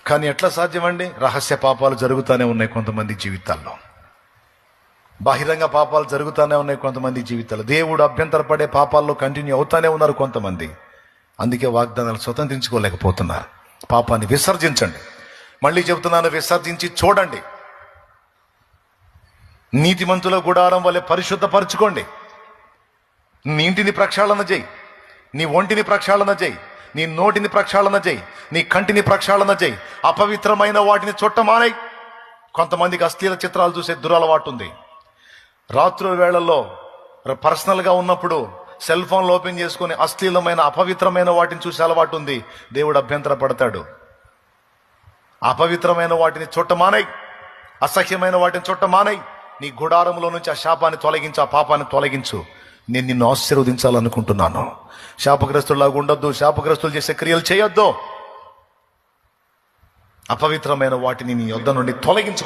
కానీ ఎట్లా సాధ్యమండి? రహస్య పాపాలు జరుగుతూనే ఉన్నాయి కొంతమంది జీవితాల్లో, బహిరంగ పాపాలు జరుగుతూనే ఉన్నాయి కొంతమంది జీవితాల్లో. దేవుడు అభ్యంతరపడే పాపాల్లో కంటిన్యూ అవుతానే ఉన్నారు కొంతమంది. అందుకే వాగ్దానాలు స్వతంత్రించుకోలేకపోతున్నారు. పాపాన్ని విసర్జించండి. మళ్ళీ చెబుతున్నాను, విసర్జించి చూడండి. నీతిమంతుల గుడారం వలె పరిశుద్ధపరచుకోండి. నీ ఇంటిని ప్రక్షాళన చేయి, నీ ఒంటిని ప్రక్షాళన చేయి, నీ నోటిని ప్రక్షాళన చేయి, నీ కంటిని ప్రక్షాళన చేయి. అపవిత్రమైన వాటిని చుట్టమానేయి. కొంతమందికి అశ్లీల చిత్రాలు చూసే దురలవాటు ఉంది. రాత్రుల వేళల్లో పర్సనల్గా ఉన్నప్పుడు సెల్ ఫోన్లు ఓపెన్ చేసుకుని అశ్లీలమైన అపవిత్రమైన వాటిని చూసే అలవాటు ఉంది. దేవుడు అభ్యంతర పడతాడు. అపవిత్రమైన వాటిని చుట్టమానేయి, అసహ్యమైన వాటిని చుట్టమానేయి. నీ గుడారంలో నుంచి ఆ శాపాన్ని తొలగించు, ఆ పాపాన్ని తొలగించు. నేను నిన్ను ఆశీర్వదించాలనుకుంటున్నాను. శాపగ్రస్తులాగా ఉండొద్దు, శాపగ్రస్తులు చేసే క్రియలు చేయొద్దు. అపవిత్రమైన వాటిని నీ యొద్ద నుండి తొలగించు.